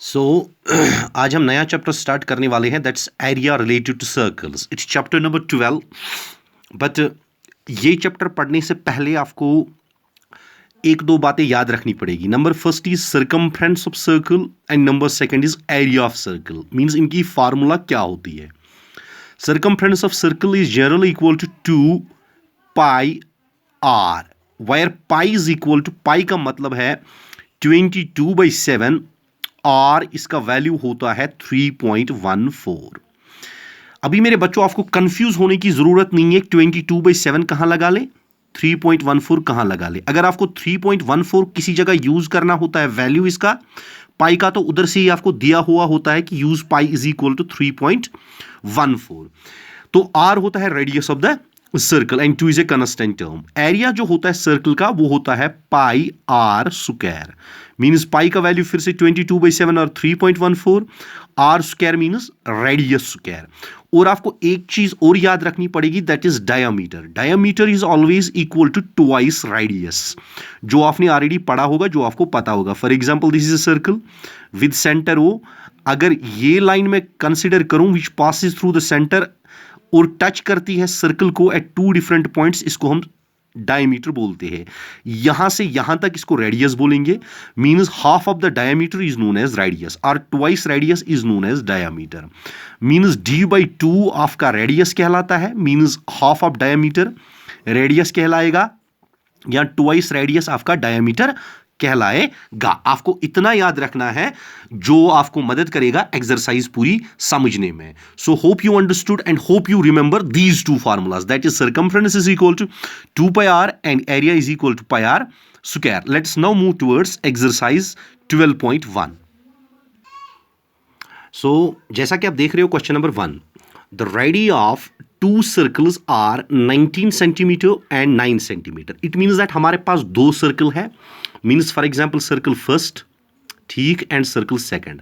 सो आज हम नया चैप्टर स्टार्ट करने वाले हैं that's area related to circles. It's chapter number 12। But ये चैप्टर पढ़ने से पहले आपको एक दो बातें याद रखनी पड़ेगी। Number first is circumference of circle and number second is area of circle. Means इनकी फार्मूला क्या होती है। Circumference of circle is generally equal to 2 pi R, where pi is equal to, pi का मतलब है 22/7 और इसका वैल्यू होता है 3.14। अभी मेरे बच्चों आपको कंफ्यूज होने की जरूरत नहीं है। 22/7 कहां लगा ले, 3.14 कहां लगा ले। अगर आपको 3.14 किसी जगह यूज करना होता है वैल्यू इसका पाई का, तो उधर से ही आपको दिया हुआ होता है कि use pi is equal to 3.14। तो आर होता है radius of the circle and 2 is a constant term. Area जो होता है सर्कल का वो होता है pi are square. Means pi का वैल्यू फिर से 22/7 और 3.14, R square means radius square. और आपको एक चीज और याद रखनी पड़ेगी, that is diameter. Diameter is always equal to twice radius, जो आपने ऑलरेडी पढ़ा होगा, जो आपको पता होगा। For example this is a circle with centre O. अगर ये लाइन में कंसिडर करूं which passes through the centre और टच करती है सर्कल को एट 2 डिफरेंट पॉइंट्स, इसको हम डायमीटर बोलते हैं। यहां से यहां तक इसको रेडियस बोलेंगे। Means half of the diameter is known as radius और twice radius is known as diameter. Means d/2 आपका रेडियस कहलाता है। Means half of diameter radius कहलाएगा या ट्वाइस रेडियस आपका डायमीटर कहलाएगा। आपको इतना याद रखना है जो आपको मदद करेगा एक्सरसाइज पूरी समझने में। So hope you understood and hope you remember these two formulas, that is circumference is equal to 2 pi R and area is equal to pi are square. Let's now move towards exercise 12.1। So जैसा कि आप देख रहे हो question number 1, the radius of 2 circles are 19 centimetre and 9 centimetre. It means that हमारे पास 2 circle है। Means for example circle first, ठीक, एंड सर्कल सेकंड।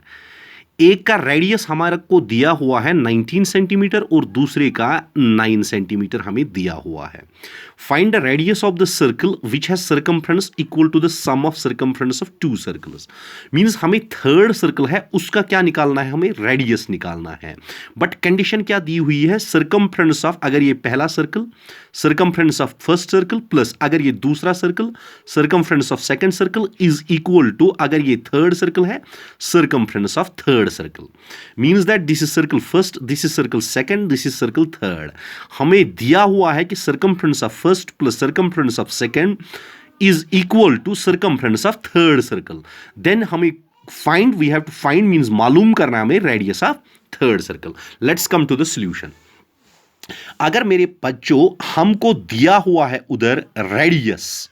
एक का रेडियस हमारे को दिया हुआ है 19 सेंटीमीटर और दूसरे का 9 सेंटीमीटर हमें दिया हुआ है। Find the radius of the circle which has circumference equal to the sum of circumference of 2 circles. Means हमें थर्ड सर्कल है उसका क्या निकालना है, हमें रेडियस निकालना है। बट कंडीशन क्या दी हुई है, सर्कमफ्रेंस ऑफ, अगर ये पहला circle circumference of first circle plus अगर ये दूसरा circle circumference of second circle is equal to, अगर ये थर्ड सर्कल है, circumference of third circle. Means that this is circle first, this is circle second, this is circle third. हमें दिया हुआ है कि circumference of first plus circumference of second is equal to circumference of third circle. Then हमें find, we have to find means मालूम करना हमें radius of third circle. Let's come to the solution. अगर मेरे बच्चों हमको दिया हुआ है उधर रेडियस,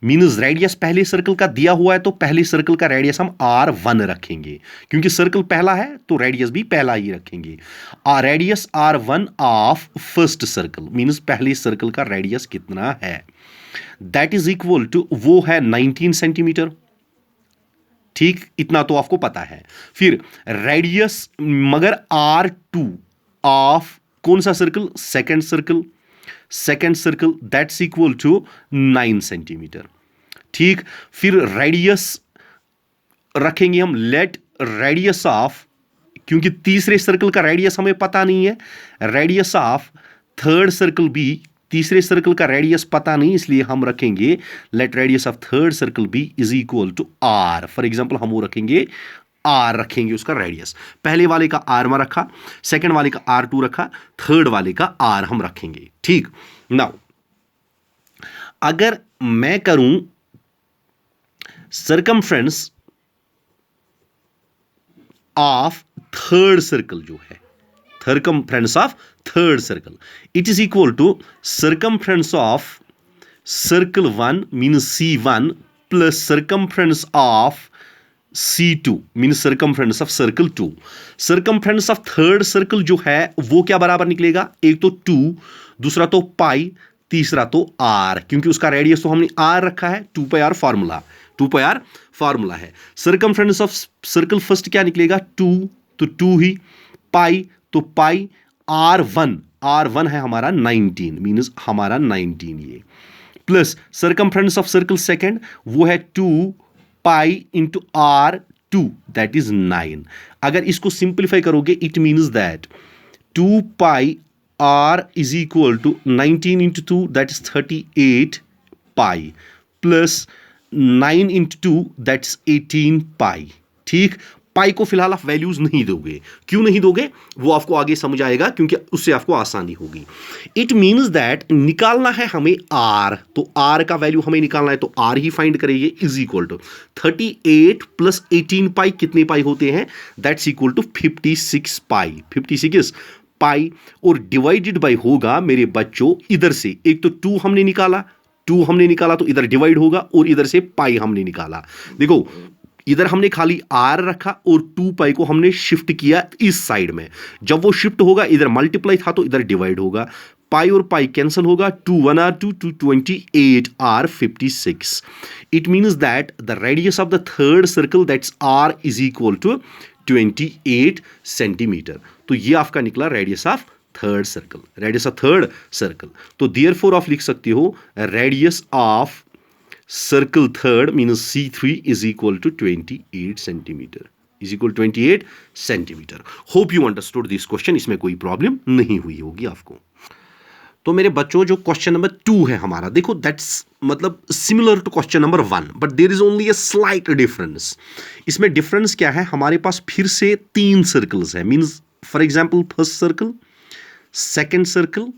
मींस रेडियस पहले सर्कल का दिया हुआ है, तो पहले सर्कल का रेडियस हम R1 रखेंगे, क्योंकि सर्कल पहला है तो रेडियस भी पहला ही रखेंगे। Radius R1 of first circle, means पहले सर्कल का रेडियस कितना है, दैट इज इक्वल टू, वो है 19 सेंटीमीटर। ठीक, इतना तो आपको पता है। फिर रेडियस मगर R2 ऑफ कौन सा circle, second circle, second circle that's equal to 9 centimetre. ठीक, फिर रेडियस रखेंगे हम, लेट रेडियस ऑफ, क्योंकि तीसरे सर्कल का रेडियस हमें पता नहीं है, रेडियस ऑफ थर्ड सर्कल भी, तीसरे सर्कल का रेडियस पता नहीं, इसलिए हम रखेंगे let radius of third circle be is equal to R. For example हम वो रखेंगे आर, रखेंगे उसका रेडियस। पहले वाले का आर में रखा, सेकंड वाले का R2 रखा, थर्ड वाले का आर हम रखेंगे। ठीक, नाउ अगर मैं करूं सर्कमफ्रेंस ऑफ थर्ड सर्कल, जो है circumference of third circle, it is equal to circumference of circle 1 means C1 plus circumference of C2 mean circumference of circle 2। Circumference of third circle जो है वो क्या बराबर निकलेगा, एक तो 2, दूसरा तो पाई, तीसरा तो R, क्योंकि उसका रेडियस तो हमने R रखा है, 2 पाई R फार्मूला, 2 पाई R फार्मूला है। सर्कमफ्रेंस ऑफ सर्कल फर्स्ट क्या निकलेगा, 2 तो 2 ही, पाई तो पाई, R1 है हमारा 19 मींस हमारा 19 ये, plus circumference of circle second वो है 2 pi into R 2 that is 9। अगर इसको सिंप्लीफाई करोगे it means that 2 pi R is equal to 19 into 2 that is 38 pi plus 9 into 2 that's 18 pi. ठीक, पाई को फिलहाल आप वैल्यूज नहीं दोगे। क्यों नहीं दोगे वो आपको आगे समझ आएगा, क्योंकि उससे आपको आसानी होगी। इट मीन्स दैट निकालना है हमें आर, तो आर का वैल्यू हमें निकालना है, तो आर ही फाइंड करेंगे। इज इक्वल टू 38 प्लस 18 पाई, कितने पाई होते हैं, दैट्स इक्वल टू 56 पाई, 56 पाई। और डिवाइडेड बाई होगा मेरे बच्चों इधर से, एक तो 2 हमने निकाला, 2 हमने निकाला तो इधर डिवाइड होगा, और इधर से पाई हमने निकाला। देखो इधर हमने खाली आर रखा और 2 पाई को हमने शिफ्ट किया इस साइड में। जब वो शिफ्ट होगा इधर मल्टीप्लाई था तो इधर डिवाइड होगा, पाई और पाई कैंसिल होगा, 2 1 R 2 2 28 R 56। It means that the radius of the third circle that's R is equal to 28 centimetre. तो ये आपका निकला radius of third circle, radius of third circle. तो देयरफॉर आप लिख सकते हो radius of circle third means C3 is equal to 28 centimetre, is equal to 28 centimetre. Hope you understood this question, इसमें कोई प्रॉब्लम नहीं हुई होगी आपको। तो मेरे बच्चों जो क्वेश्चन नंबर 2 है हमारा, देखो दैट्स मतलब similar to question number 1 but there is only a slight difference. इसमें डिफरेंस क्या है, हमारे पास फिर से 3 सर्कल्स है, means for example first circle, second circle,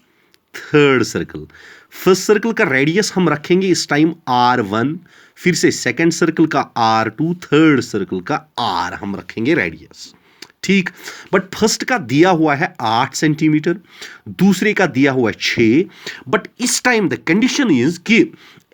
third circle. First circle का रेडियस हम रखेंगे इस टाइम R1, फिर से सेकेंड सर्कल का R2, थर्ड सर्कल का R हम रखेंगे रेडियस। ठीक, बट फर्स्ट का दिया हुआ है 8 सेंटीमीटर, दूसरे का दिया हुआ है 6। बट इस टाइम द कंडीशन इज कि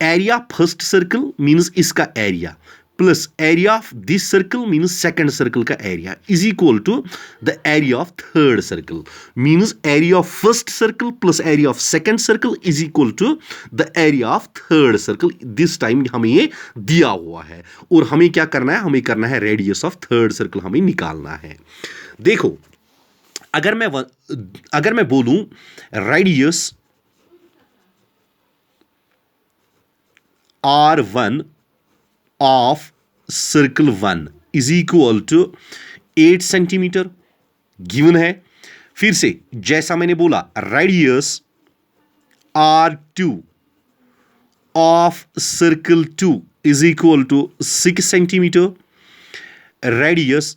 एरिया फर्स्ट सर्कल मीन्स इसका area plus area of this circle means second circle का area is equal to the area of third circle, means area of first circle plus area of second circle is equal to the area of third circle. This time हमें ये दिया हुआ है और हमें क्या करना है, हमें करना है रेडियस ऑफ थर्ड सर्कल हमें निकालना है। देखो अगर मैं बोलूं radius R1 of circle 1 is equal to 8 centimetre given है। फिर से जैसा मैंने बोला radius R2 of circle 2 is equal to 6 centimetre. Radius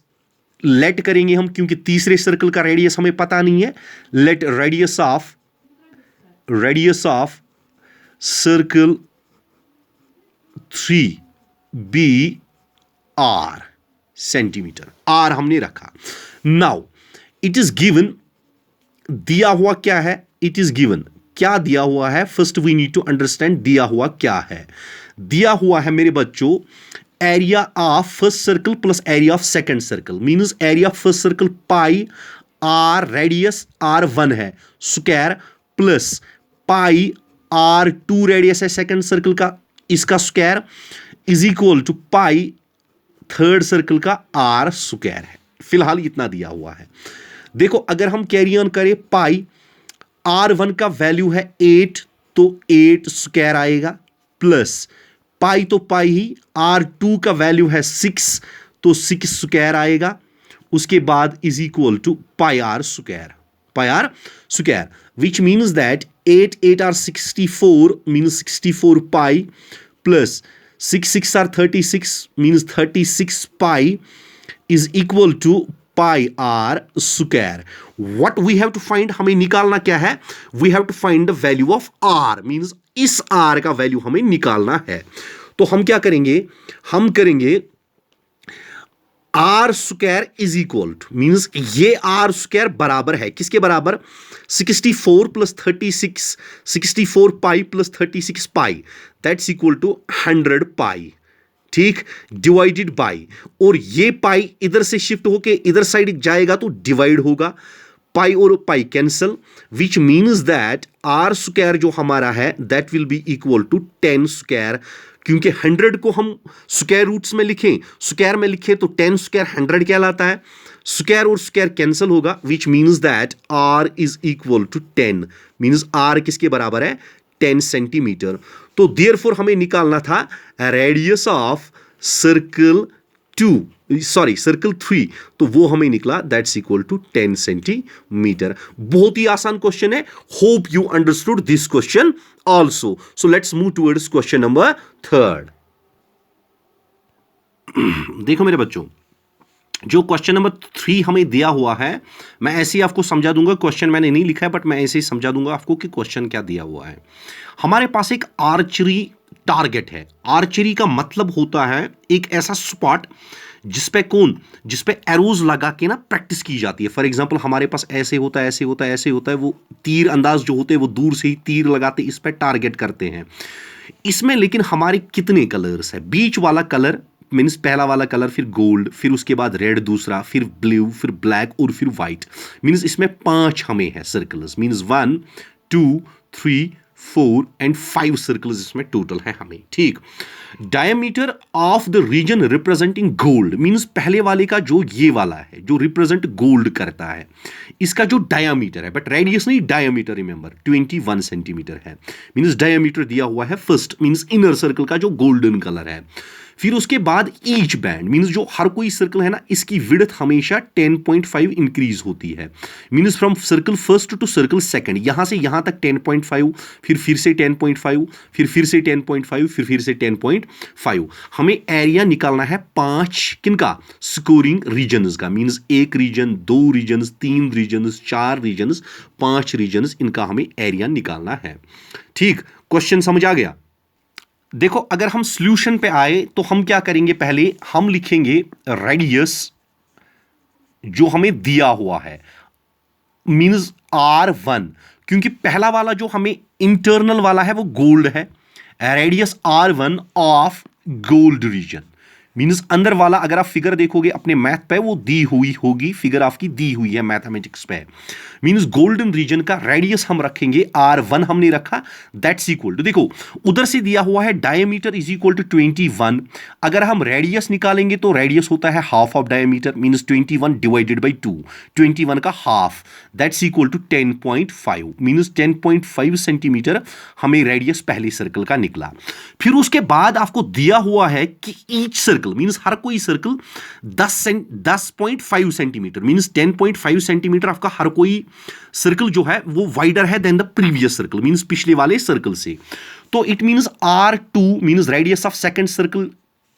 let करेंगे हम क्योंकि तीसरे सर्कल का रेडियस हमें पता नहीं है। Let radius of circle 3 be R centimetre, R हमने रखा। नाउ इट इज गिवन, दिया हुआ क्या है, इट इज गिवन क्या दिया हुआ है, first we need to understand दिया हुआ क्या है। दिया हुआ है मेरे बच्चों area of first circle plus area of second circle, means area of first circle pi R radius R1 है square plus pi R2 radius है सेकंड सर्कल का, इसका square is equal to pi third circle का R square है। फिलहाल इतना दिया हुआ है। देखो अगर हम कैरी ऑन करें पाई R1 का वैल्यू है 8 तो 8 स्क्वायर आएगा प्लस पाई तो पाई ही, R2 का वैल्यू है 6 तो 6 स्क्वायर आएगा, उसके बाद is equal to pi are square which means that 8 8 R 64 means 64 pi plus 6 6 are 36 means 36 pi is equal to pi r square. What we have to find, हमें निकालना क्या है, we have to find the value of r means इस r का value हमें निकालना है। तो हम क्या करेंगे, हम करेंगे R square is equal to means ये आर स्क्वायर बराबर है किसके बराबर, 64 प्लस 36, 64 pi plus 36 pi that's equal to 100 pi. ठीक, डिवाइडेड बाई, और ये पाई इधर से शिफ्ट होके इधर साइड जाएगा तो डिवाइड होगा, पाई और pi cancel which means that R square जो हमारा है that will be equal to 10 square, क्योंकि 100 को हम स्क्वायर रूट्स में लिखें, स्क्वायर में लिखें तो 10 स्क्वायर 100 कहलाता है, स्क्वायर और स्क्वायर कैंसिल होगा which means that r is equal to 10 means r किसके बराबर है 10 सेंटीमीटर। तो देयरफॉर हमें निकालना था radius of circle 2 sorry circle 3, तो वो हमें निकला दैट्स इक्वल टू 10 सेंटीमीटर। बहुत ही आसान क्वेश्चन है। Hope you understood this question also. So let's move towards question number 3। देखो मेरे बच्चों, जो क्वेश्चन नंबर 3 हमें दिया हुआ है, मैं ऐसे ही आपको समझा दूंगा। क्वेश्चन मैंने नहीं लिखा है, बट मैं ऐसे ही समझा दूंगा आपको कि क्वेश्चन क्या दिया हुआ है। हमारे पास एक आर्चरी टारगेट है। आर्चरी का मतलब होता है एक ऐसा स्पॉट जिसपे एरोज लगा के ना प्रैक्टिस की जाती है। फॉर एग्जांपल हमारे पास ऐसे होता है, ऐसे होता है, ऐसे होता है। वो तीर अंदाज जो होते हैं वो दूर से ही तीर लगाते इस पे टारगेट करते हैं। इसमें लेकिन हमारे कितने कलर्स है? बीच वाला कलर मीन्स पहला वाला कलर, फिर गोल्ड, फिर उसके बाद रेड दूसरा, फिर ब्लू, फिर ब्लैक और फिर व्हाइट। मीन्स इसमें 5 हमें है सर्कल्स। मीन्स 1 2 3 4 एंड 5 सर्कल्स इसमें टोटल है हमें। ठीक। Diameter of the region representing gold means पहले वाले का जो ये वाला है जो रिप्रेजेंट गोल्ड करता है, इसका जो डायमीटर है, बट रेडियस नहीं, डायमीटर रिमेंबर 21 सेंटीमीटर है। मीन्स डायमीटर दिया हुआ है फर्स्ट मीन्स इनर सर्कल का जो गोल्डन कलर है। फिर उसके बाद ईच बैंड मीन्स जो हर कोई सर्कल है ना, इसकी विड्थ हमेशा 10.5 इंक्रीज होती है। Means from circle first to circle second, यहां से यहां तक 10.5, फिर से 10.5, फिर से 10.5, फिर से 10.5। हमें एरिया निकालना है 5 किनका? स्कोरिंग रीजन्स का। Means 1 region, 2 regions, 3 regions, 4 regions, 5 regions, इनका हमें एरिया निकालना है। ठीक, क्वेश्चन समझ आ गया? देखो, अगर हम सॉल्यूशन पे आए तो हम क्या करेंगे? पहले हम लिखेंगे रेडियस जो हमें दिया हुआ है मींस R1, क्योंकि पहला वाला जो हमें इंटरनल वाला है वो गोल्ड है। Radius R1 of gold reason means अंदर वाला, अगर आप फिगर देखोगे अपने मैथ पे वो दी हुई होगी, फिगर आपकी दी हुई है मैथमेटिक्स पे। मींस गोल्डन रीजन का रेडियस हम रखेंगे R1 हमने रखा, दैट्स इक्वल टू, देखो उधर से दिया हुआ है डायमीटर इज इक्वल टू 21। अगर हम रेडियस निकालेंगे तो रेडियस होता है half of diameter means 21 divided by 2, 21 का half, that's equal to 10.5 means 10.5 centimetre हमें रेडियस पहले सर्कल का निकला। फिर उसके बाद आपको दिया हुआ है कि ईच सर्कल मींस हर कोई सर्कल 10.5 सेंटीमीटर मींस 10.5 सेंटीमीटर आपका हर कोई सर्कल जो है वो वाइडर है than the previous circle means पिछले वाले सर्कल से। तो it means R2 means radius of second circle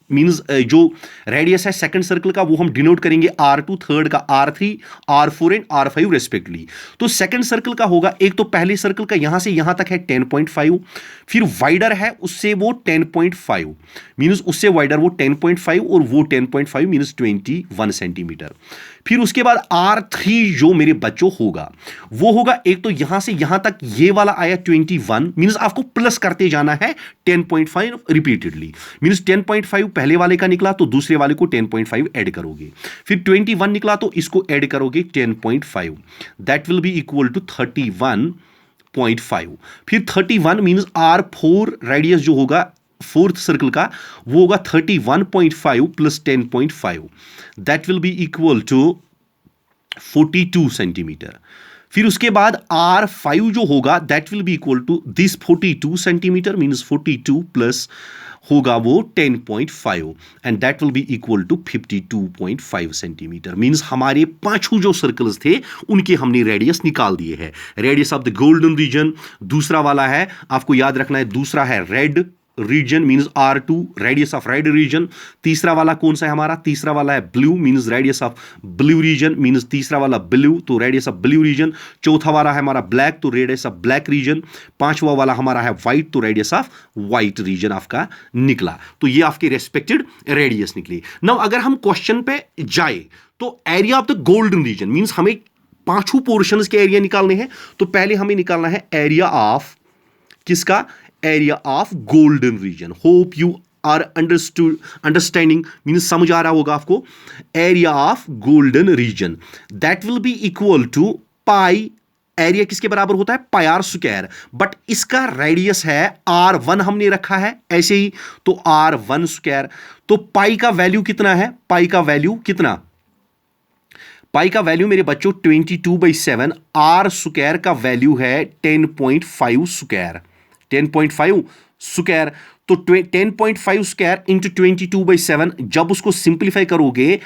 means जो रेडियस है सेकंड सर्कल का वो हम डिनोट करेंगे R2, थर्ड का R3, R4 and R5 respectively. तो सेकंड सर्कल का होगा, एक तो पहले सर्कल का यहां से यहां तक है 10.5, फिर वाइडर है उससे वो 10.5 मींस उससे वाइडर वो 10.5 और वो 10.5 मींस 21 सेंटीमीटर। फिर उसके बाद R3 जो मेरे बच्चों होगा वो होगा, एक तो यहां से यहां तक ये वाला आया 21 मींस आपको प्लस करते जाना है 10.5 रिपीटेडली मींस 10.5 पहले वाले का निकला तो दूसरे वाले को 10.5 ऐड करोगे, फिर 21 निकला तो इसको ऐड करोगे 10.5, that will be equal to 31.5। फिर 31 मींस R4 रेडियस जो होगा फोर्थ सर्कल का वो होगा 31.5 plus 10.5, that will be equal to 42 centimetre. फिर उसके बाद R5 जो होगा that will be equal to this 42 centimetre means 42 plus होगा वो 10.5 and that will be equal to 52.5 centimetre. मींस हमारे 5 जो सर्कल्स थे उनके हमने रेडियस निकाल दिए हैं। Radius of the golden region दूसरा वाला है, आपको याद रखना है, दूसरा है red region means R2 radius of red region. तीसरा वाला कौन सा है हमारा? तीसरा वाला है blue means radius of blue region means तीसरा वाला ब्लू तो रेडियस ऑफ ब्लू रीजन। चौथा वाला है हमारा ब्लैक तो रेडियस ऑफ ब्लैक रीजन। पांचवा वाला हमारा है व्हाइट तो रेडियस ऑफ व्हाइट रीजन आपका निकला। तो ये आपके रेस्पेक्टेड रेडियस निकली। नाउ अगर हम क्वेश्चन पे जाए तो area of the golden region means हमें 5 पोर्शंस के एरिया निकालने हैं। तो पहले हमें निकालना है एरिया ऑफ किसका? Area of golden region. Hope you are understanding means समझ आ रहा होगा आपको। Area of golden region that will be equal to pi, area किसके बराबर होता है? पाई आर स्क्वायर, बट इसका रेडियस है R1 हमने रखा है ऐसे ही तो R1 स्क्वायर। तो पाई का वैल्यू कितना है? पाई का वैल्यू कितना? पाई का वैल्यू मेरे बच्चों 22/7। R स्क्वायर का वैल्यू है 10.5 स्क्वायर, 10.5 स्क्वायर। तो 10.5 स्क्वायर इंटू 22/7, जब उसको सिंप्लीफाई करोगे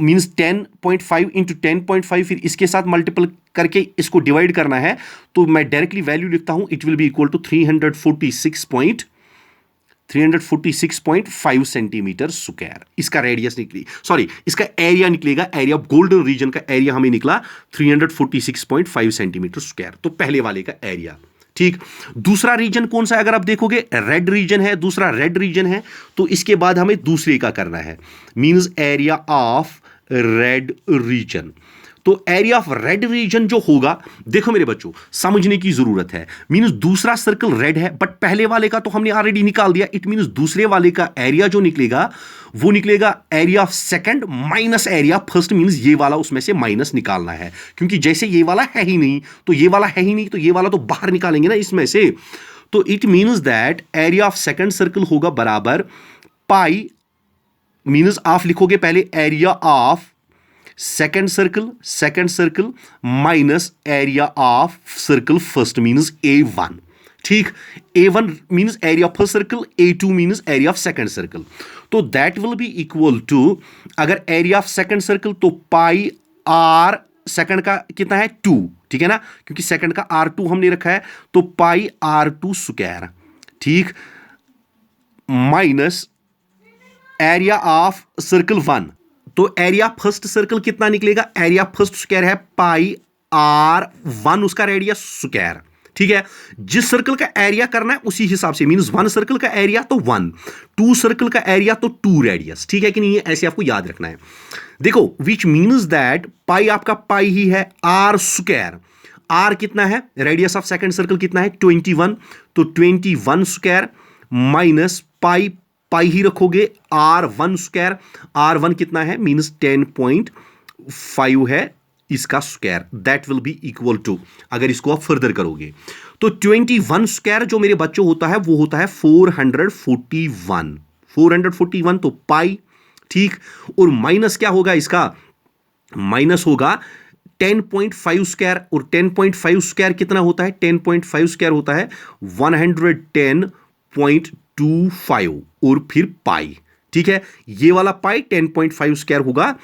मीन्स 10.5 इंटू 10.5, फिर इसके साथ मल्टीपल करके इसको डिवाइड करना है, तो मैं डायरेक्टली वैल्यू लिखता हूं, it will be equal to 346.5 centimetre square. इसका रेडियस निकली, सॉरी इसका एरिया निकलेगा, एरिया गोल्डन रीजन का एरिया हमें निकला 346.5 सेंटीमीटर स्क्वायर। तो पहले वाले का एरिया। ठीक, दूसरा रीजन कौन सा है? अगर आप देखोगे रेड रीजन है, दूसरा रेड रीजन है, तो इसके बाद हमें दूसरे का करना है, means area of red reason. तो एरिया ऑफ रेड रीजन जो होगा, देखो मेरे बच्चों समझने की जरूरत है, मींस दूसरा सर्कल रेड है, बट पहले वाले का तो हमने ऑलरेडी निकाल दिया, इट मींस दूसरे वाले का एरिया जो निकलेगा वो निकलेगा area of second minus area first, means ये वाला उसमें से माइनस निकालना है, क्योंकि जैसे ये वाला है ही नहीं तो ये वाला है ही नहीं, तो ये वाला तो बाहर निकालेंगे ना इसमें से। तो it means that area of second circle होगा बराबर पाई, मींस आप लिखोगे पहले area of second circle minus area of circle first, means A1। ठीक, A1 means area first circle, A2 means area of second circle. तो that will be equal to, अगर area of second circle तो pi are, second का कितना है 2, ठीक है ना, क्योंकि सेकंड का R2 हमने रखा है, तो पाई R2 स्क्वायर, ठीक, माइनस एरिया ऑफ सर्कल 1, तो एरिया फर्स्ट सर्कल कितना निकलेगा, एरिया फर्स्ट स्क्वायर है पाई R1 उसका रेडियस स्क्वायर। ठीक है, जिस सर्कल का एरिया करना है उसी हिसाब से, मींस 1 सर्कल का एरिया तो 1, 2 सर्कल का एरिया तो 2 रेडियस। ठीक है कि नहीं, ऐसे आपको याद रखना है। देखो विच मींस दैट पाई आपका पाई ही है R स्क्वायर, R कितना है, रेडियस ऑफ सेकंड सर्कल कितना है 21, तो 21 स्क्वायर माइनस पाई, पाई ही रखोगे R1 स्क्वायर, R1 कितना है मींस 10.5 है इसका square, that will be equal to, अगर इसको आप फर्दर करोगे तो 21 स्क्वायर जो मेरे बच्चों होता है वो होता है 441 तो पाई। ठीक, और माइनस क्या होगा इसका, माइनस होगा 10.5 स्क्वायर, और 10.5 स्क्वायर कितना होता है, 10.5 स्क्वायर होता है 110.25 और फिर पाई। ठीक है, ये वाला पाई 10.5 स्क्वायर होगा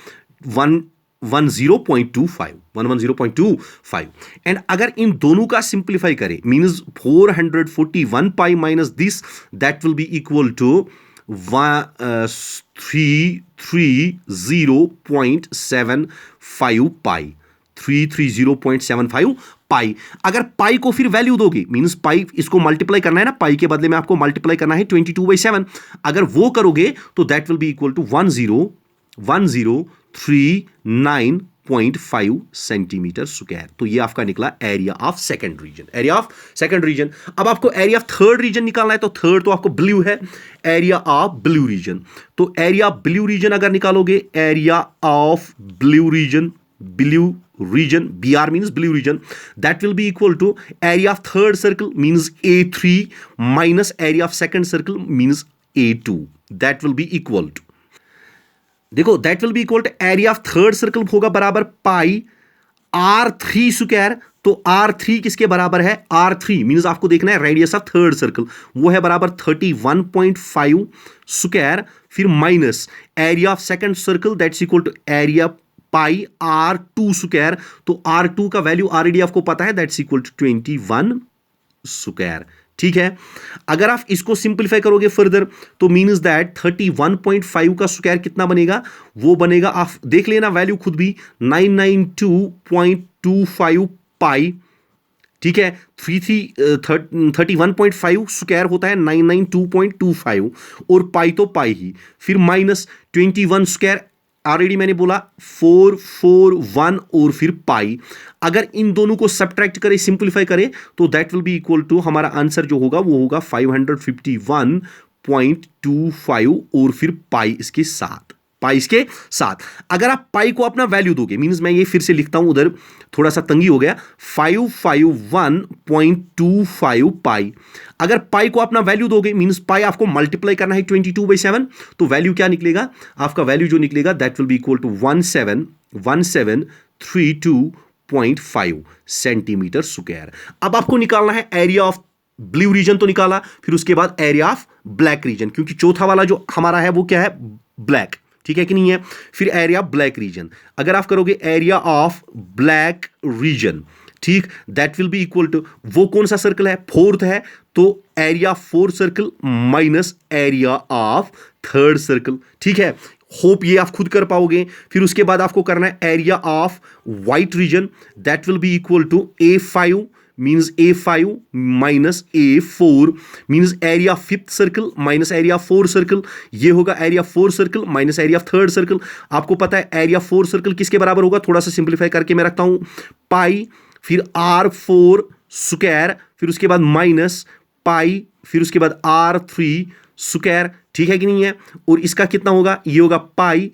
110.25 एंड अगर इन दोनों का सिंप्लीफाई करें means 441 pi minus this, that will be equal to 330.75 pi, 330.75 pi. अगर पाई को फिर वैल्यू दोगे मींस पाई, इसको मल्टीप्लाई करना है ना, पाई के बदले में आपको मल्टीप्लाई करना है 22/7, अगर वो करोगे तो that will be equal to 1039.5 centimetre square. तो ये आपका निकला area of second region, area of second region. अब आपको एरिया ऑफ थर्ड रीजन निकालना है, तो थर्ड तो आपको ब्लू है, एरिया ऑफ ब्लू रीजन। तो एरिया ऑफ ब्लू रीजन अगर निकालोगे, area of blue region, BR means blue region, that will be equal to area of third circle means A3 minus area of second circle means A2, that will be equal to, देखो that will be equal to area of third circle होगा बराबर पाई R3 square, तो R3 किसके बराबर है, R3 means आपको देखना है रेडियस ऑफ थर्ड सर्कल, वो है बराबर 31.5 स्क्वायर, फिर minus area of second circle that's equal to area pi R2 square, तो R2 का वैल्यू ऑलरेडी आपको पता है दैट्स इक्वल टू 21 स्क्वायर। ठीक है, अगर आप इसको सिंपलीफाई करोगे फर्दर तो मींस दैट 31.5 का स्क्वायर कितना बनेगा, वो बनेगा, आप देख लेना वैल्यू खुद भी, 992.25 पाई। ठीक है, 31.5 स्क्वायर होता है 992.25 और पाई तो पाई ही, फिर माइनस 21 स्क्वायर, ऑलरेडी मैंने बोला 441 और फिर पाई। अगर इन दोनों को सब्ट्रैक्ट करें, सिंपलीफाई करें तो that will be equal to, हमारा आंसर जो होगा वो होगा 551.25 और फिर पाई इसके साथ, पाई इसके साथ। अगर आप पाई को अपना वैल्यू दोगे मींस मैं ये फिर से लिखता हूं, उधर थोड़ा सा तंगी हो गया, 551.25 पाई। अगर पाई को अपना वैल्यू दोगे मींस पाई आपको मल्टीप्लाई करना है 22/7, तो वैल्यू क्या निकलेगा, आपका वैल्यू जो निकलेगा that will be equal to 1732.5 centimetre square. अब आपको निकालना है एरिया ऑफ ब्लू रीजन तो निकाला, फिर उसके बाद एरिया ऑफ ब्लैक रीजन, क्योंकि चौथा वाला जो हमारा है वो क्या है, ब्लैक, ठीक है कि नहीं है। फिर एरिया ब्लैक रीजन, अगर आप करोगे एरिया ऑफ ब्लैक रीजन, ठीक, that will be equal to, वो कौन सा सर्कल है, फोर्थ है, तो area fourth circle minus area of third circle, ठीक है। होप ये आप खुद कर पाओगे। फिर उसके बाद आपको करना है area of white region, that will be equal to A5 means A5 minus A4 means area fifth circle minus area four circle, ये होगा area four circle minus area third circle। आपको पता है area four circle किसके बराबर होगा, थोड़ा सा सिंप्लीफाई करके मैं रखता हूं, पाई, फिर R4 स्क्वायर, फिर उसके बाद माइनस पाई, फिर उसके बाद R3 स्क्वायर, ठीक है कि नहीं है। और इसका कितना होगा, ये होगा पाई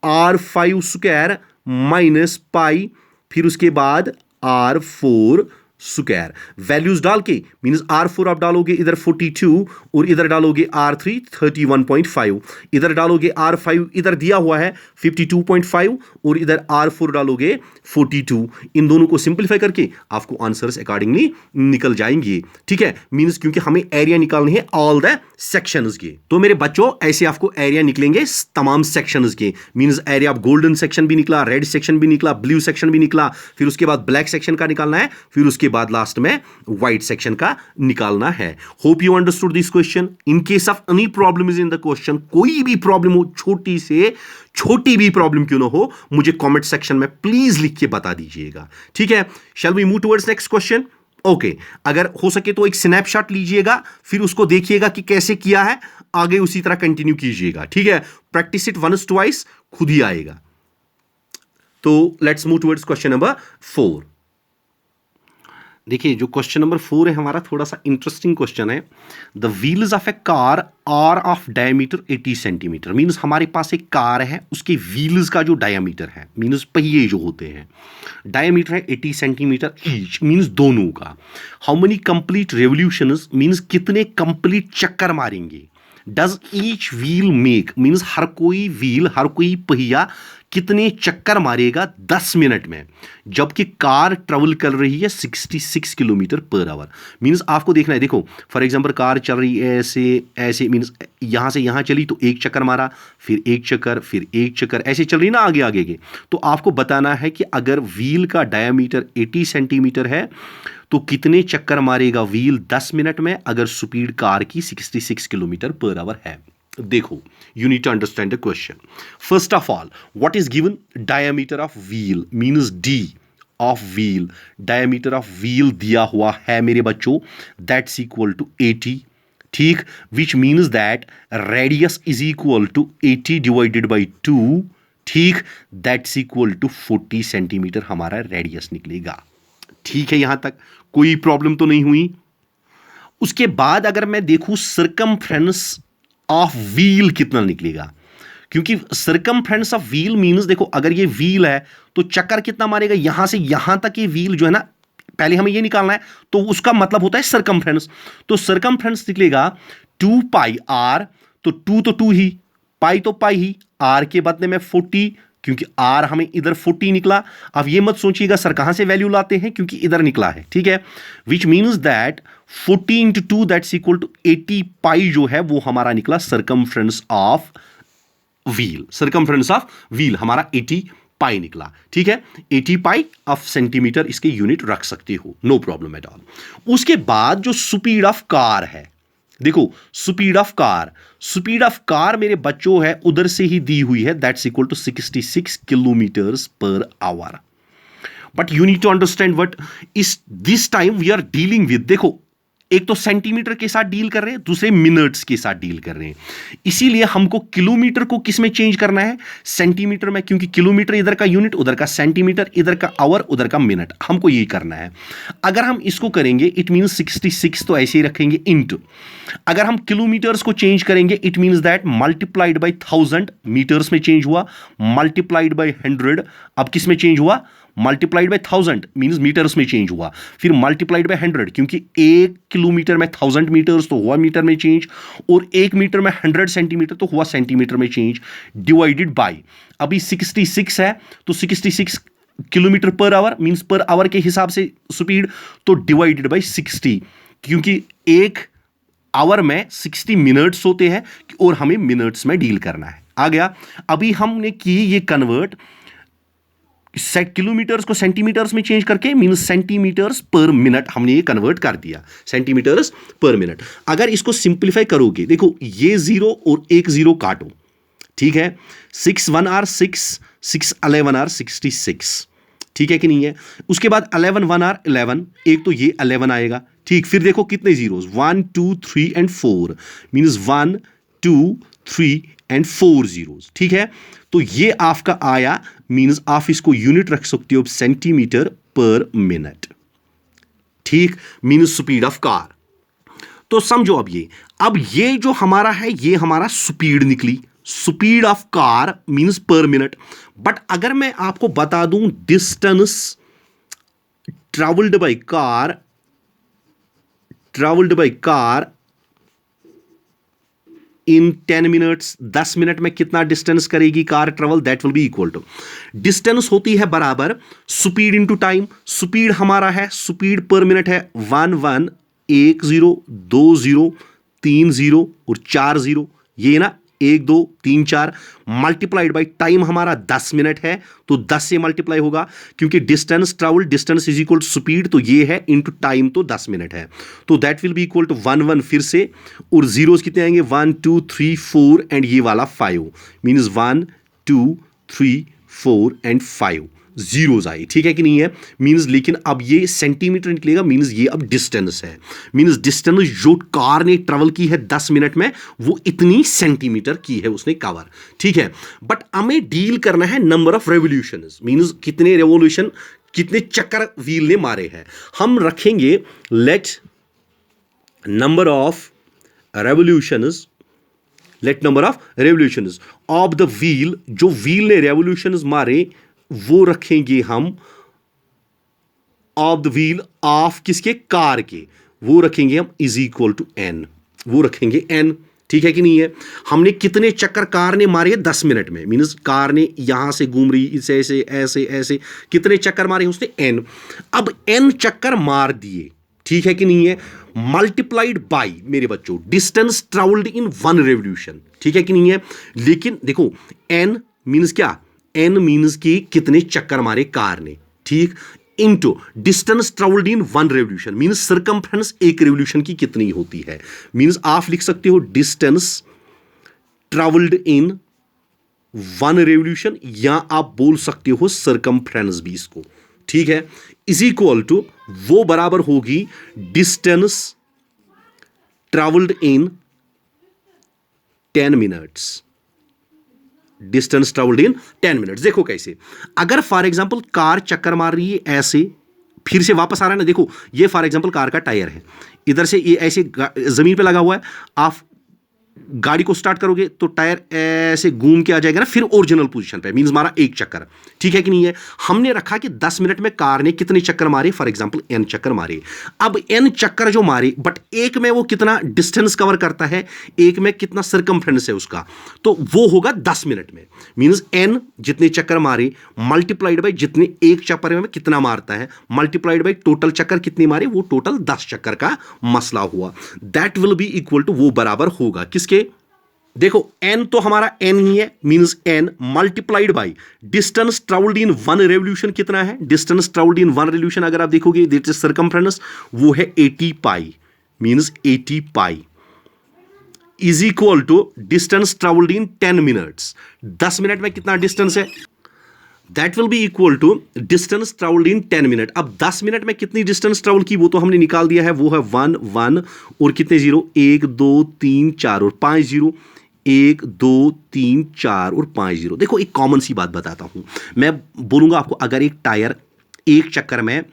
R5 स्क्वायर माइनस पाई, फिर उसके बाद R4 स्क्वायर। वैल्यूज डाल के मींस R4 आप डालोगे इधर 42 और इधर डालोगे R3 31.5, इधर डालोगे R5 इधर दिया हुआ है 52.5 और इधर R4 डालोगे 42। इन दोनों को सिंपलीफाई करके आपको आंसर्स अकॉर्डिंगली निकल जाएंगे, ठीक है। मींस क्योंकि हमें एरिया निकालने हैं ऑल द सेक्शंस के, तो मेरे बच्चों ऐसे आपको एरिया निकलेंगे तमाम सेक्शंस के। Means area of golden section भी निकला, रेड सेक्शन भी निकला, ब्लू सेक्शन भी निकला, फिर उसके बाद ब्लैक सेक्शन का निकालना है, फिर उसके बाद लास्ट में व्हाइट सेक्शन का निकालना है। Hope you understood this question. In case of any problem is in the question, कोई भी प्रॉब्लम हो, छोटी से छोटी भी प्रॉब्लम क्यों ना हो, मुझे कमेंट सेक्शन में प्लीज लिख के बता दीजिएगा, ठीक है। Shall we move towards next question. Okay, अगर हो सके तो एक स्नैपशॉट लीजिएगा, फिर उसको देखिएगा कि कैसे किया है, आगे उसी तरह कंटिन्यू कीजिएगा, ठीक है। प्रैक्टिस इट वंस ट्वाइस, खुद ही आएगा। तो let's move towards question number 4। देखिए जो क्वेश्चन नंबर 4 है हमारा, थोड़ा सा इंटरेस्टिंग क्वेश्चन है। The wheels of a car are of diameter 80 centimetre. Means हमारे पास एक कार है, उसके व्हील्स का जो डायमीटर है, मीन्स पहिए जो होते हैं, डायमीटर है 80 सेंटीमीटर ईच, मीन्स दोनों का। How many complete revolutions, means कितने कंप्लीट चक्कर मारेंगे। Does each wheel make, means हर कोई व्हील, हर कोई पहिया कितने चक्कर मारेगा 10 मिनट में, जबकि कार ट्रेवल कर रही है 66 किलोमीटर पर आवर। मीन्स आपको देखना है, देखो फॉर एग्जांपल कार चल रही है ऐसे ऐसे, मीन्स यहां से यहां चली तो एक चक्कर मारा, फिर एक चक्कर, फिर एक चक्कर, ऐसे चल रही ना आगे आगे के। तो आपको बताना है कि अगर व्हील का डायमीटर 80 सेंटीमीटर है तो कितने चक्कर मारेगा व्हील 10 मिनट में, अगर स्पीड कार की 66 किलोमीटर पर आवर है। देखो, you need to understand the question. First of all, what is given? Diameter of wheel means D of wheel. Diameter of wheel दिया हुआ है मेरे बच्चों, that's equal to 80. ठीक, which means that radius is equal to 80 divided by 2. ठीक, that's equal to 40 centimetre हमारा radius निकलेगा। ठीक है, यहां तक कोई प्रॉब्लम तो नहीं हुई। उसके बाद अगर मैं देखूं सर्कमफ्रेंस ऑफ व्हील कितना निकलेगा, क्योंकि सर्कमफ्रेंस ऑफ व्हील मींस देखो अगर ये व्हील है तो चक्कर कितना मारेगा, यहां से यहां तक ये व्हील जो है ना, पहले हमें ये निकालना है, तो उसका मतलब होता है सर्कमफ्रेंस। तो सर्कमफ्रेंस निकलेगा 2 पाई आर, तो 2 तो 2 ही, पाई तो पाई ही, आर के बदले में 40, क्योंकि आर हमें इधर 40 निकला। अब ये मत सोचिएगा सर कहां से वैल्यू लाते हैं, क्योंकि इधर निकला है, ठीक है। Which means that 40 into 2 that's equal to 80 pi जो है वो हमारा निकला circumference of wheel. Circumference of wheel हमारा 80 पाई निकला, ठीक है। 80 पाई ऑफ सेंटीमीटर इसके यूनिट रख सकते हो, नो प्रॉब्लम एट ऑल। उसके बाद जो स्पीड ऑफ कार है, देखो स्पीड ऑफ कार मेरे बच्चों है उधर से ही दी हुई है, that's equal to 66 kilometres per hour. But you need to understand what is this time we are dealing with, देखो एक तो सेंटीमीटर के साथ डील कर रहे हैं, दूसरे मिनट्स के साथ डील कर रहे हैं, इसीलिए हमको किलोमीटर को किस में चेंज करना है, सेंटीमीटर में, क्योंकि किलोमीटर इधर का यूनिट, उधर का सेंटीमीटर, इधर का आवर, उधर का मिनट, हमको यही करना है। अगर हम इसको करेंगे इट मींस 66 तो ऐसे ही रखेंगे इंटू, अगर हम किलोमीटर्स को चेंज करेंगे it means that multiplied by 1000, metres में चेंज हुआ, मल्टीप्लाइड बाय 100, अब किस में चेंज हुआ, मल्टीप्लाइड बाय 1000 मींस मीटर्स में चेंज हुआ, फिर मल्टीप्लाइड बाय 100, क्योंकि 1 किलोमीटर में 1000 मीटर्स तो हुआ मीटर में चेंज, और 1 मीटर में 100 सेंटीमीटर तो हुआ सेंटीमीटर में चेंज, डिवाइडेड बाय, अभी 66 है तो 66 kilometre per hour means per hour के हिसाब से स्पीड, तो डिवाइडेड बाय 60, क्योंकि एक आवर में 60 मिनट्स होते हैं और हमें मिनट्स में डील करना है। आ गया। अभी हमने की ये कन्वर्ट किलोमीटर्स को सेंटीमीटर्स में चेंज करके, मींस सेंटीमीटर्स पर मिनट हमने ये कन्वर्ट कर दिया, सेंटीमीटर्स पर मिनट। अगर इसको सिंप्लीफाई करोगे, देखो ये 0 और एक 0 काटो, ठीक है। 6 1 आर 6, 6 11 आर 66, ठीक है कि नहीं है। उसके बाद 11 1 आर 11, एक तो ये 11 आएगा, ठीक। फिर देखो कितने zeros, 1 2 3 and 4, means 1 2 3 and 4 zeros, ठीक है। तो ये आपका आया, मींस आप इसको यूनिट रख सकते हो सेंटीमीटर पर मिनट, ठीक, मींस स्पीड ऑफ कार। तो समझो अब ये जो हमारा है, ये हमारा स्पीड निकली, speed of car means per minute. But अगर मैं आपको बता दूं distance travelled by car in 10 minutes, 10 minute में कितना डिस्टेंस करेगी car travel, that will be equal to, distance होती है बराबर स्पीड इनटू टाइम। स्पीड हमारा है, स्पीड पर मिनट है 1 1 1 0 2 0 3 0 और 4 0, ये ना 1 2 3 4, मल्टीप्लाइड बाय टाइम हमारा 10 मिनट है, तो 10 से मल्टीप्लाई होगा क्योंकि distance travel, distance is equal to speed, तो ये है इनटू टाइम, तो 10 मिनट है, तो that will be equal to 1 1 फिर से, और जीरोस कितने आएंगे 1 2 3 4 एंड ये वाला 5, मींस 1 2 3 4 एंड 5 जीरोस आए, ठीक है कि नहीं है। मींस लेकिन अब ये सेंटीमीटर निकलेगा, मींस ये अब डिस्टेंस है, मींस डिस्टेंस जो कार ने ट्रेवल की है 10 मिनट में, वो इतनी सेंटीमीटर की है उसने कवर, ठीक है। बट हमें डील करना है नंबर ऑफ रेवोल्यूशंस, मींस कितने रेवोल्यूशन, कितने चक्कर व्हील ने मारे हैं। हम रखेंगे let number of revolutions, of the wheel, जो व्हील ने रेवोल्यूशंस मारे वो रखेंगे हम ऑफ द व्हील ऑफ किसके, कार के, वो रखेंगे हम इज इक्वल टू एन, वो रखेंगे एन, ठीक है कि नहीं है। हमने कितने चक्कर कार ने मारे 10 मिनट में, मींस कार ने यहां से घूम रही, इसे ऐसे ऐसे ऐसे कितने चक्कर मारे उसने, एन। अब एन चक्कर मार दिए, ठीक है कि नहीं है, मल्टीप्लाइड बाय मेरे बच्चों डिस्टेंस ट्रेवल्ड इन 1 रेवोल्यूशन, ठीक है कि नहीं है। लेकिन देखो एन मींस क्या, एन मींस की कितने चक्कर मारे कार ने, ठीक, इनटू डिस्टेंस ट्रेवल्ड इन 1 रेवोल्यूशन, मींस सर्कमफ्रेंस एक रेवोल्यूशन की कितनी होती है। मींस आप लिख सकते हो डिस्टेंस ट्रेवल्ड इन 1 रेवोल्यूशन, या आप बोल सकते हो सर्कमफ्रेंस भी इसको, ठीक है, इज इक्वल टू, वो बराबर होगी distance travelled in 10 minutes, distance travelled in 10 minutes. देखो कैसे, अगर फॉर एग्जांपल कार चक्कर मार रही है ऐसे, फिर से वापस आ रहा है ना, देखो ये फॉर एग्जांपल कार का टायर है, इधर से ये ऐसे जमीन पे लगा हुआ है, आप गाड़ी को स्टार्ट करोगे तो टायर ऐसे घूम के आ जाएगा ना फिर ओरिजिनल पोजीशन पे, मींस हमारा एक चक्कर, ठीक है कि नहीं है। हमने रखा कि 10 मिनट में कार ने कितने चक्कर मारे, फॉर एग्जांपल n चक्कर मारे। अब n चक्कर जो मारे, बट एक में वो कितना डिस्टेंस कवर करता है, एक में कितना सर्कमफ्रेंस है उसका, तो वो होगा 10 मिनट में, मींस n जितने चक्कर मारे मल्टीप्लाइड बाय जितने एक चक्कर में कितना मारता है, मल्टीप्लाइड बाय टोटल चक्कर कितने मारे, वो टोटल 10 चक्कर का मसला हुआ, that will be equal to, वो बराबर होगा किसके, देखो n तो हमारा n ही है, means n multiplied by distance travelled in 1 revolution कितना है, डिस्टेंस ट्रेवल्ड इन 1 रेवोल्यूशन अगर आप देखोगे दैट इज सर्कमफ्रेंस, वो है 80 pi, means 80 pi is equal to distance travelled in 10 minutes, 10 minute में कितना डिस्टेंस है, that will be equal to distance travelled in 10 minute. अब 10 मिनट में कितनी डिस्टेंस ट्रेवल की वो तो हमने निकाल दिया है, वो है 1 1 और कितने जीरो, 1 2 3 4 और 5 जीरो, 1 2 3 4 और 5 जीरो। देखो एक कॉमन सी बात बताता हूं, मैं बोलूंगा आपको, अगर एक टायर एक चक्कर में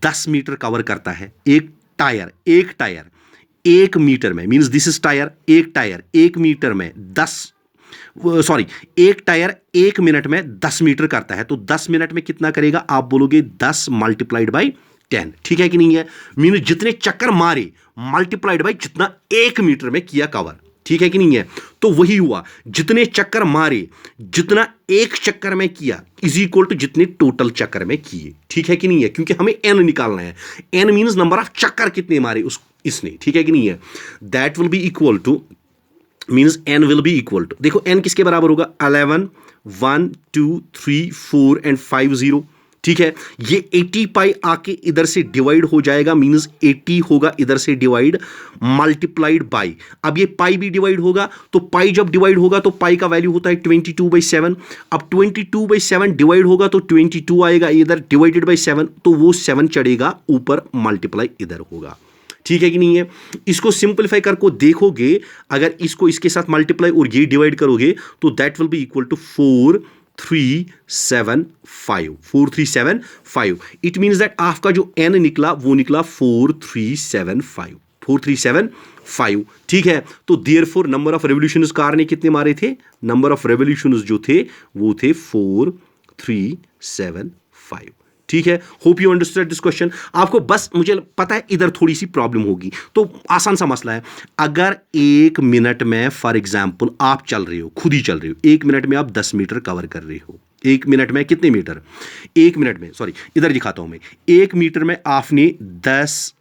10 मीटर कवर करता है, एक टायर 1 मीटर में, मींस दिस इज टायर, एक टायर 1 मीटर में 10, सॉरी एक टायर 1 मिनट में 10 मीटर करता है, तो 10 मिनट में कितना करेगा, आप बोलोगे 10 मल्टीप्लाइड बाय 10, ठीक है कि नहीं है, मींस जितने चक्कर मारे मल्टीप्लाइड बाय जितना 1 मीटर में किया कवर, ठीक है कि नहीं है। तो वही हुआ, जितने चक्कर मारे जितना एक चक्कर में किया इज इक्वल टू जितने टोटल चक्कर में किए, ठीक है कि नहीं है, क्योंकि हमें n निकालना है, n मींस नंबर ऑफ चक्कर कितने मारे, उस इसने, ठीक है कि नहीं है, that will be equal to means n will be equal to, देखो n किसके बराबर होगा, 11 1 2 3 4 एंड 5 0, ठीक है। ये 80 पाई आके इधर से डिवाइड हो जाएगा, मीन्स 80 होगा इधर से डिवाइड मल्टीप्लाइड बाई, अब ये पाई भी डिवाइड होगा, तो पाई जब डिवाइड होगा तो पाई का वैल्यू होता है 22/7। अब 22/7 डिवाइड होगा तो 22 आएगा इधर, डिवाइडेड बाई 7 तो वो 7 चढ़ेगा ऊपर, मल्टीप्लाई इधर होगा, ठीक है कि नहीं है। इसको सिंपलीफाई करके देखोगे, अगर इसको इसके साथ मल्टीप्लाई और ये डिवाइड करोगे तो that will be equal to 4375। It means that आपका जो n निकला वो निकला 4375, ठीक है। तो therefore number of revolutions car ने कितने मारे थे, नंबर ऑफ रेवोल्यूशंस जो थे वो थे 4375, ठीक है। Hope you understand this question. आपको बस मुझे पता है इधर थोड़ी सी प्रॉब्लम होगी, तो आसान सा मसला है। अगर 1 मिनट में फॉर एग्जांपल आप चल रहे हो, खुद ही चल रहे हो, 1 मिनट में आप 10 मीटर कवर कर रहे हो, 1 मिनट में कितने मीटर, 1 मिनट में, सॉरी इधर दिखाता हूं मैं, 1 मीटर में आपने 10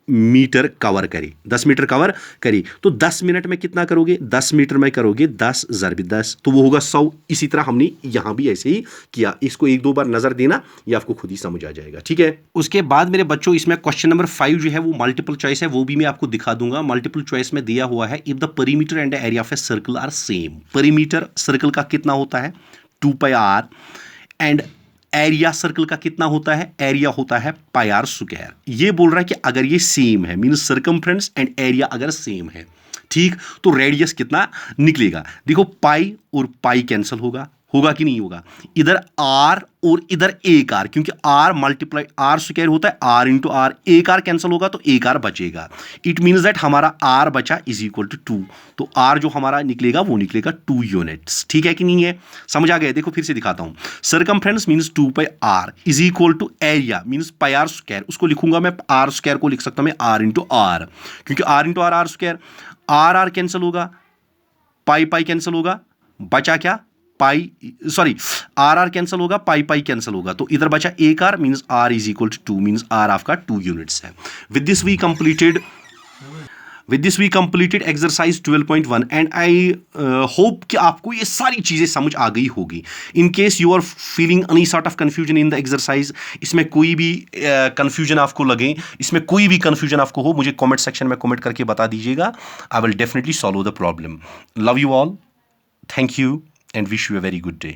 मीटर कवर करी, 10 मीटर कवर करी, तो 10 मिनट में कितना करोगे, 10 मीटर में करोगे 10 × 10 तो वो होगा 100। इसी तरह हमने यहां भी ऐसे ही किया, इसको 1-2 बार नजर देना, ये आपको खुद ही समझ आ जाएगा, ठीक है। उसके बाद मेरे बच्चों इसमें क्वेश्चन नंबर 5 जो है वो मल्टीपल चॉइस है, वो भी मैं आपको दिखा दूंगा। मल्टीपल चॉइस में दिया हुआ है, if the perimeter and area of a circle are same, perimeter circle का कितना होता है 2πr एंड एरिया सर्कल का कितना होता है, एरिया होता है πr²। ये बोल रहा है कि अगर ये सेम है, मींस सर्कमफ्रेंस एंड एरिया अगर सेम है, ठीक, तो रेडियस कितना निकलेगा। देखो पाई और पाई कैंसिल होगा कि नहीं होगा, इधर r और इधर 1r, क्योंकि r मल्टीप्लाई r² होता है r into r, 1r cancel होगा तो 1r बचेगा। इट मीन्स दैट हमारा r बचा इज इक्वल टू 2, तो r जो हमारा निकलेगा वो निकलेगा 2 यूनिट्स, ठीक है कि नहीं है, समझ आ गया। देखो फिर से दिखाता हूं, circumference means 2πr is equal to area means πr², उसको लिखूंगा मैं r² को लिख सकता हूं मैं r इंटू r, क्योंकि r into r r², r cancel होगा, पाई कैंसिल होगा, बचा क्या पाई, सॉरी r कैंसिल होगा, पाई कैंसिल होगा, तो इधर बचा 1r means r is equal to 2 means r आपका 2 यूनिट्स है। With this we completed exercise 12.1 and I hope कि आपको ये सारी चीजें समझ आ गई होगी। In case you are feeling any sort of confusion in the exercise, इसमें कोई भी कंफ्यूजन आपको लगे, इसमें कोई भी कंफ्यूजन आपको हो, मुझे कमेंट सेक्शन में कमेंट करके बता दीजिएगा। I will definitely solve the problem. Love you all, thank you and wish you a very good day.